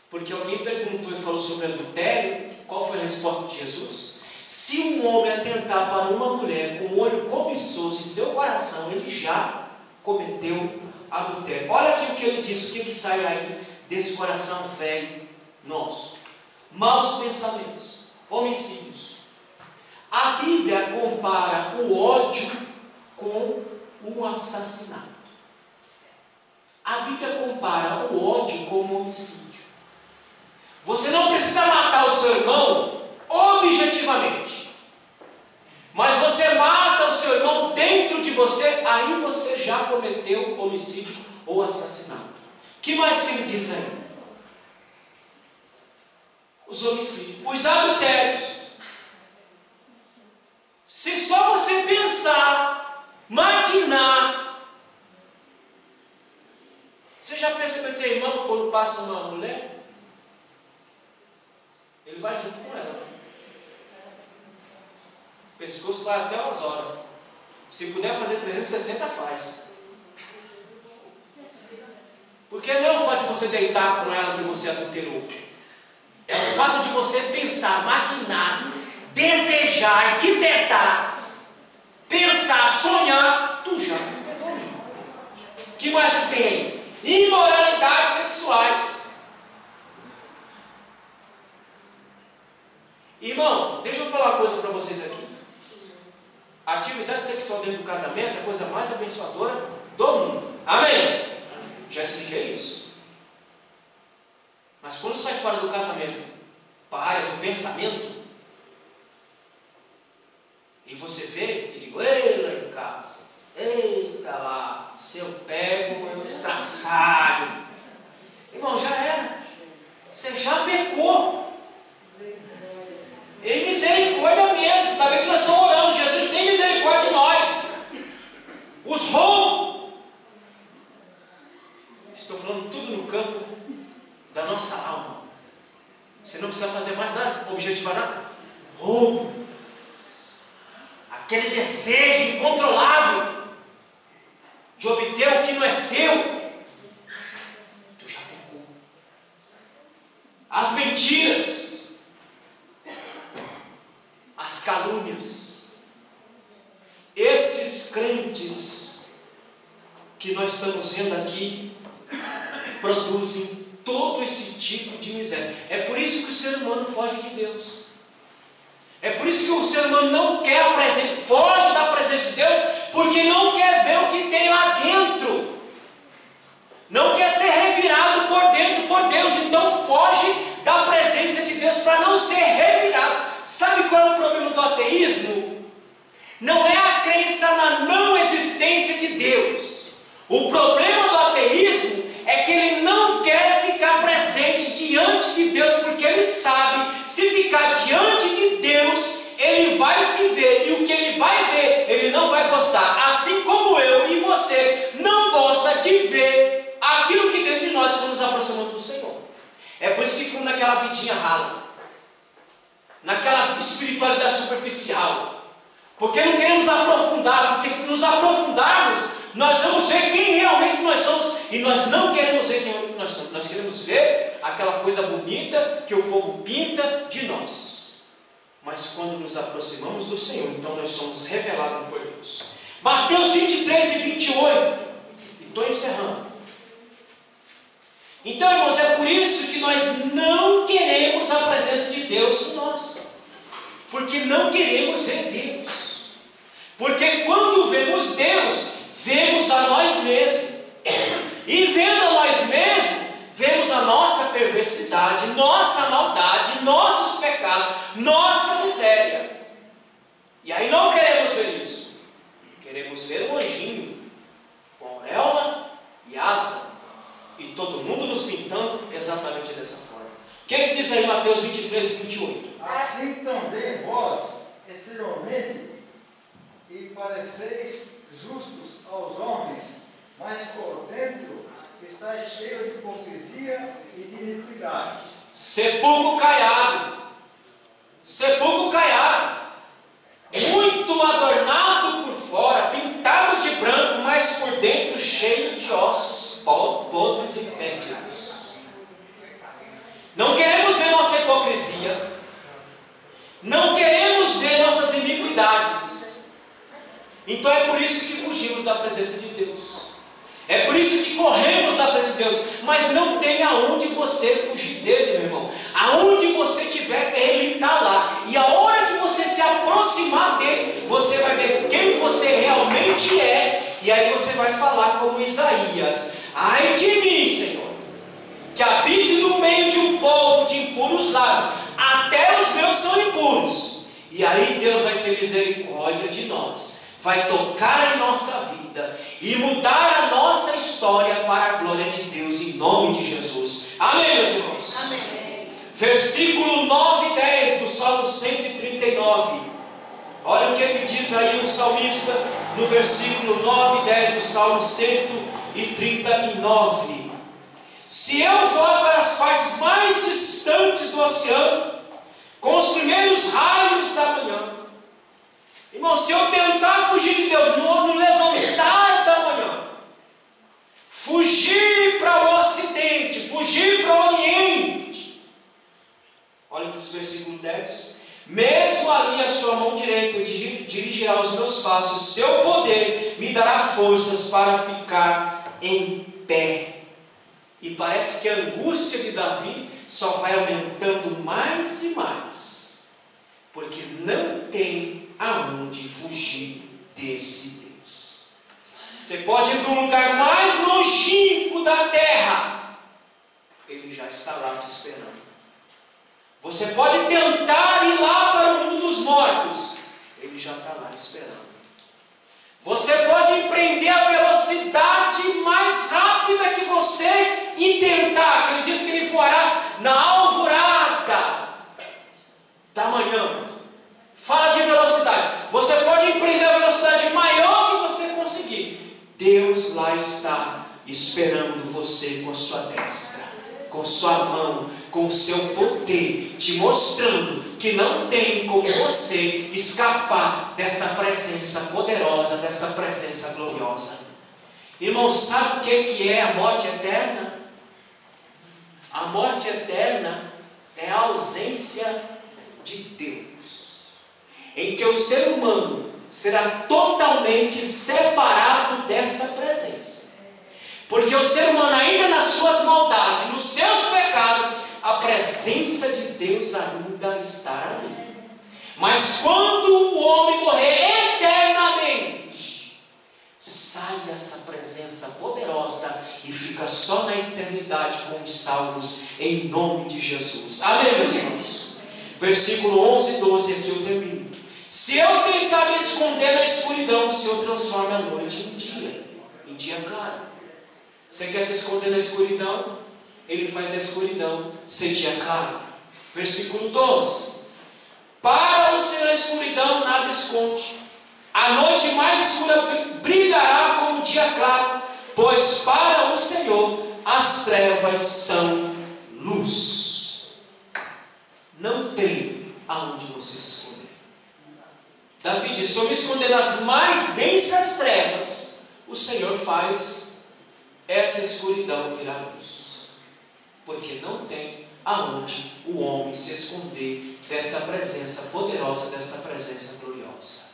Porque alguém perguntou e falou sobre adultério. Qual foi a resposta de Jesus? Se um homem atentar para uma mulher com o olho cobiçoso em seu coração, ele já cometeu adultério. Olha aqui o que ele diz, o que sai aí desse coração velho nosso: maus pensamentos, homicídios. A Bíblia compara o ódio com o assassinato. A Bíblia compara o ódio com o homicídio. Você não precisa matar o seu irmão objetivamente, mas você mata o seu irmão dentro você, aí você já cometeu homicídio ou assassinato. O que mais que ele diz aí? Os homicídios, os adultérios. Se só você pensar, maquinar. Você já percebeu teu irmão quando passa uma mulher? Ele vai junto com ela. O pescoço vai até as horas. Se puder fazer 360, faz. Porque não é o fato de você deitar com ela que você adulterou. É o fato de você pensar, maquinar, desejar, arquitetar, pensar, sonhar, tu já adulterou. O que mais que tem aí? Imoralidades sexuais. Irmão, deixa eu falar uma coisa para vocês aqui. A atividade sexual dentro do casamento é a coisa mais abençoadora do mundo. Amém? Já expliquei isso. Mas quando sai fora do casamento, para a área do pensamento, e você vê e digo, ei lá em casa, eita lá, se eu pego, eu estraçalho. Irmão, já era. Você já pecou. Em misericórdia mesmo. Está vendo que nós estamos orando? Jesus tem misericórdia de nós. Os roubos. Estou falando tudo no campo da nossa alma. Você não precisa fazer mais nada, objetivar nada. Roubo. Aquele desejo incontrolável de obter o que não é seu. Tu já pecou. As mentiras. As calúnias. Esses crentes que nós estamos vendo aqui produzem todo esse tipo de miséria. É por isso que o ser humano foge de Deus. É por isso que o ser humano não quer a presença, foge da presença de Deus, porque não quer ver o que tem lá dentro. Não quer ser revirado por dentro por Deus, então foge da presença de Deus para não ser revirado. Sabe qual é o problema do ateísmo? Não é a crença na não existência de Deus. O problema do ateísmo é que ele não quer ficar presente diante de Deus, porque ele sabe, se ficar diante de Deus, ele vai se ver, e o que ele vai ver, ele não vai gostar. Assim como eu e você não gosta de ver aquilo que dentro de nós quando nos aproximamos do Senhor. É por isso que ficamos naquela vidinha rala, naquela espiritualidade superficial, porque não queremos aprofundar, porque se nos aprofundarmos, nós vamos ver quem realmente nós somos, e nós não queremos ver quem realmente nós somos. Nós queremos ver aquela coisa bonita que o povo pinta de nós, mas quando nos aproximamos do Senhor, então nós somos revelados por Deus. Mateus 23 e 28, e estou encerrando. Então, irmãos, é por isso que nós não queremos a presença de Deus em nós, porque não queremos ver Deus, porque quando vemos Deus, vemos a nós mesmos, e vendo a nós mesmos, vemos a nossa perversidade, nossa maldade, nossos pecados, nossa miséria, e aí não queremos ver isso. Queremos ver um anjinho com auréola e asa, e todo mundo nos pintando exatamente dessa forma. O que diz aí Mateus 23 e 28? Assim também vós, exteriormente, e pareceis justos aos homens, mas por dentro estáis cheios de hipocrisia e de iniquidade. Sepulcro caiado, muito adornado por fora, pintado de branco, mas por dentro cheio de ossos podres e fétidos. Não queremos ver nossa hipocrisia, não queremos ver nossas iniquidades. Então é por isso que fugimos da presença de Deus. É por isso que corremos da presença de Deus. Mas não tem aonde você fugir dele, meu irmão. Aonde você estiver, ele está lá. E a hora que você se aproximar dele, você vai ver quem você realmente é. E aí você vai falar como Isaías: ai de mim, Senhor, que habito no meio de um povo de impuros lábios. Até os meus são impuros. E aí Deus vai ter misericórdia de nós. vai tocar em nossa vida e mudar a nossa história para a glória de Deus, em nome de Jesus. Amém, meus irmãos? Amém. Versículo 9 e 10 do Salmo 139. Olha o que ele diz aí o salmista no versículo 9 e 10 do Salmo 139. Se eu for para as partes mais distantes do oceano, com os primeiros raios da manhã, irmão, se eu tentar fugir de Deus no levantar da manhã, fugir para o ocidente, fugir para o oriente, olha o versículo 10: mesmo ali a sua mão direita dirigirá os meus passos, seu poder me dará forças para ficar em pé. E parece que a angústia de Davi só vai aumentando mais e mais, porque não tem aonde fugir desse Deus. Você pode ir para um lugar mais longínquo da terra, Ele já está lá te esperando. Você pode tentar ir lá para o mundo dos mortos, Ele já está lá esperando. Você pode empreender a velocidade mais rápida que você intentar, que Ele diz que Ele fará na alvorada da manhã. Fala de velocidade. Você pode empreender a velocidade maior que você conseguir. Deus lá está esperando você com a sua destra, com sua mão, com o seu poder, te mostrando que não tem como você escapar dessa presença poderosa, dessa presença gloriosa. Irmão, sabe o que é a morte eterna? A morte eterna é a ausência de Deus, em que o ser humano será totalmente separado desta presença. Porque o ser humano, ainda nas suas maldades, nos seus pecados, a presença de Deus ainda está ali. Mas quando o homem morrer eternamente, sai dessa presença poderosa e fica só na eternidade com os salvos, em nome de Jesus. Amém, meus irmãos? Versículo 11 e 12, aqui eu termino. Se eu tentar me esconder na escuridão, o Senhor transforma a noite em dia claro. Você quer se esconder na escuridão? Ele faz da escuridão ser dia claro. Versículo 12. Para o Senhor a escuridão nada esconde. A noite mais escura brilhará como o dia claro, pois para o Senhor as trevas são luz. Não tem aonde você se esconder. Davi diz: se eu me esconder nas mais densas trevas, o Senhor faz essa escuridão virar luz. Porque não tem aonde o homem se esconder desta presença poderosa, desta presença gloriosa.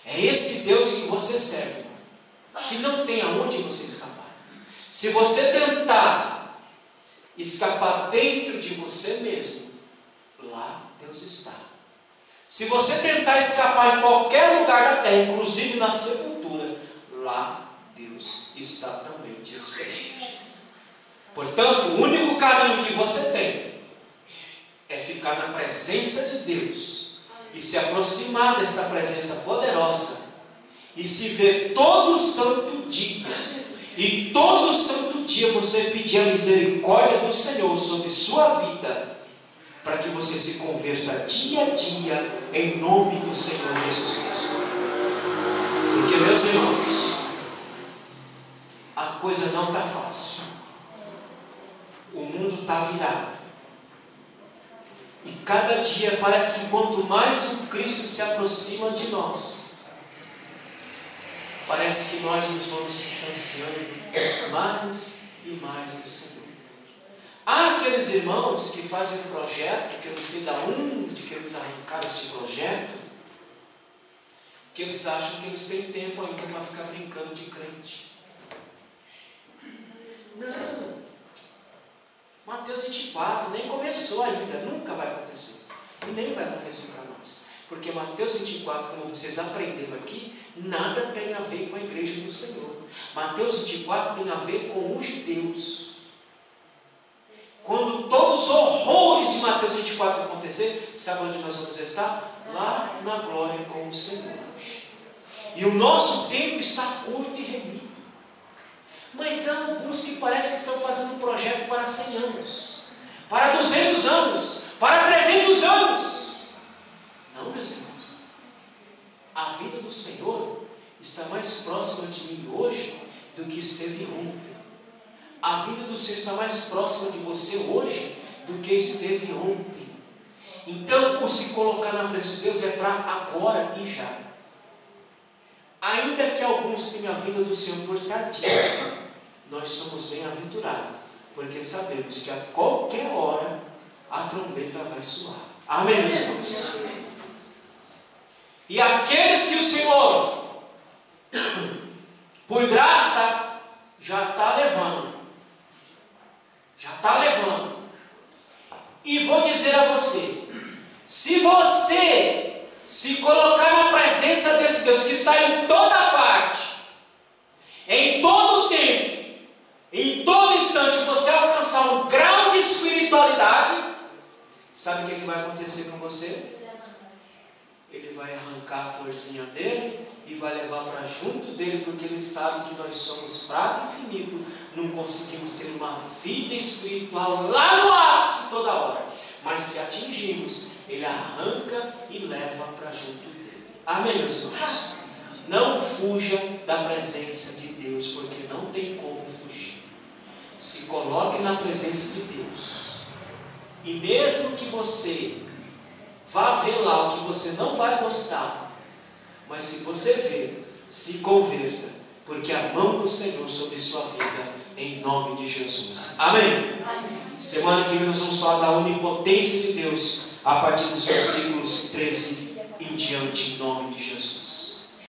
É esse Deus que você serve, que não tem aonde você escapar. Se você tentar escapar dentro de você mesmo, lá Deus está. Se você tentar escapar em qualquer lugar da terra, inclusive na sepultura, lá Deus está também te esperando. Portanto, o único caminho que você tem é ficar na presença de Deus e se aproximar desta presença poderosa e se ver todo santo dia. E todo santo dia você pedir a misericórdia do Senhor sobre sua vida, para que você se converta dia a dia em nome do Senhor Jesus Cristo. Porque, meus irmãos, a coisa não está fácil. O mundo está virado. E cada dia parece que quanto mais o Cristo se aproxima de nós, parece que nós nos vamos distanciando mais e mais do Senhor. Há aqueles irmãos que fazem um projeto, que eu não sei de onde que eles arrancaram este projeto, que eles acham que eles têm tempo ainda para ficar brincando de crente. Não. Mateus 24 nem começou ainda, nunca vai acontecer. E nem vai acontecer para nós. Porque Mateus 24, como vocês aprenderam aqui, nada tem a ver com a igreja do Senhor. Mateus 24 tem a ver com os judeus. Quando todos os horrores de Mateus 24 acontecer, sabe onde nós vamos estar? Lá na glória com o Senhor. E o nosso tempo está curto e reunido. Mas há alguns que parece que estão fazendo um projeto para 100 anos, para 200 anos, para 300 anos. Não, meus irmãos. A vida do Senhor está mais próxima de mim hoje do que esteve ontem. A vida do Senhor está mais próxima de você hoje do que esteve ontem. Então, o se colocar na presença de Deus é para agora e já. Ainda que alguns tenham a vinda do Senhor por tardia, nós somos bem-aventurados, porque sabemos que a qualquer hora a trombeta vai soar. Amém, meus irmãos? E aqueles que o Senhor, por graça, já está levando. Já está levando. E vou dizer a você, se você se colocar na presença desse Deus que está em toda parte, em todo o tempo, em todo instante, você alcançar um grau de espiritualidade, sabe o que vai acontecer com você? Ele vai arrancar a florzinha dele e vai levar para junto dele, porque ele sabe que nós somos fracos e finitos, não conseguimos ter uma vida espiritual lá no ápice toda hora, mas se atingirmos, ele arranca e leva para junto dele. Amém, meus irmãos? Não fuja da presença de Deus, porque não tem como fugir. Se coloque na presença de Deus, e mesmo que você vá ver lá o que você não vai gostar, mas se você ver, se converta, porque a mão do Senhor sobre sua vida, em nome de Jesus. Amém? Amém. Semana que vem nós vamos falar da onipotência de Deus, a partir dos versículos 13 em diante, em nome de Jesus.